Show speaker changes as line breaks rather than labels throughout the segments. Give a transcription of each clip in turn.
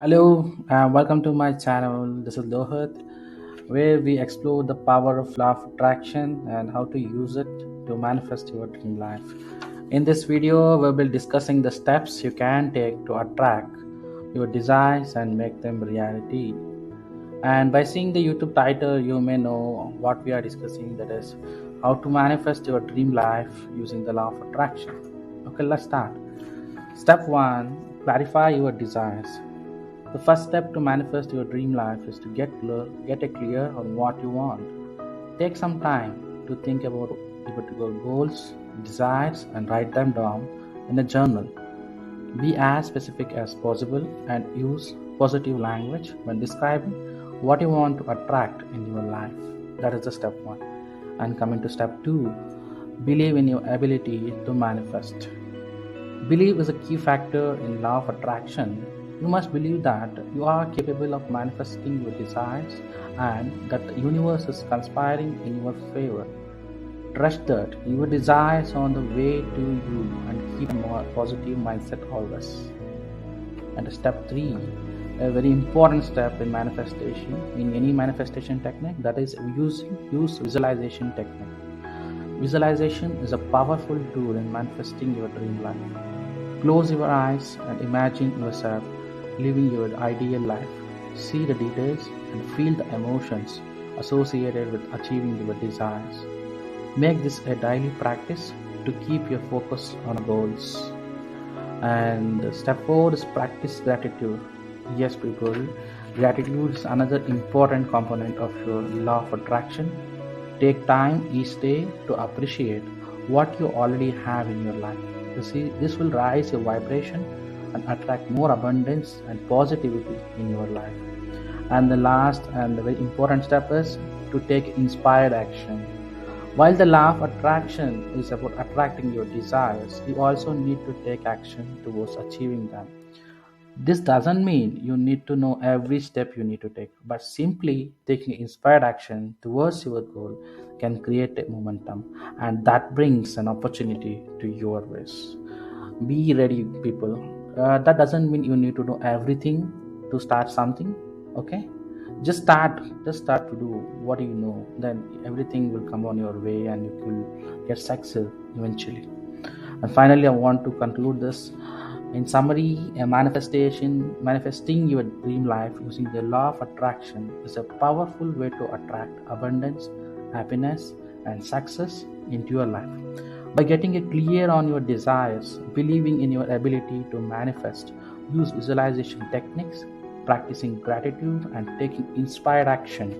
Hello, welcome to my channel. This is Lohit, where we explore the power of law of attraction and how to use it to manifest your dream life. In this video, we'll be discussing the steps you can take to attract your desires and make them reality. And by seeing the YouTube title, you may know what we are discussing, that is, how to manifest your dream life using the law of attraction. Okay, let's start. Step 1, clarify your desires. The first step to manifest your dream life is to get a clear on what you want. Take some time to think about your goals, desires, and write them down in a journal. Be as specific as possible and use positive language when describing what you want to attract in your life. That is the step 1. And coming to step 2, believe in your ability to manifest. Belief is a key factor in law of attraction. You must believe that you are capable of manifesting your desires and that the universe is conspiring in your favor. Trust that your desires are on the way to you and keep a more positive mindset always. And step 3, a very important step in manifestation, in any manifestation technique, that is use visualization technique. Visualization is a powerful tool in manifesting your dream life. Close your eyes and imagine yourself living your ideal life. See the details and feel the emotions associated with achieving your desires. Make this a daily practice to keep your focus on goals. And step 4 is practice gratitude. Yes, people, gratitude is another important component of your law of attraction. Take time each day to appreciate what you already have in your life. You see, this will raise your vibration and attract more abundance and positivity in your life. And the last and the very important step is to take inspired action. While the law of attraction is about attracting your desires, you also need to take action towards achieving them. This doesn't mean you need to know every step you need to take, but simply taking inspired action towards your goal can create a momentum, and that brings an opportunity to your ways. Be ready, people. That doesn't mean you need to know everything to start something. Okay, just start to do what you know, then everything will come on your way and you will get success eventually. And finally, I want to conclude this. In summary, manifesting your dream life using the law of attraction is a powerful way to attract abundance, happiness, and success into your life. By getting it clear on your desires, believing in your ability to manifest, use visualization techniques, practicing gratitude, and taking inspired action,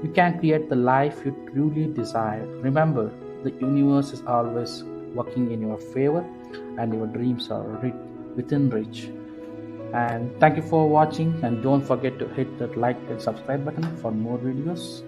you can create the life you truly desire. Remember, the universe is always working in your favor, and your dreams are within reach. And thank you for watching, and don't forget to hit that like and subscribe button for more videos.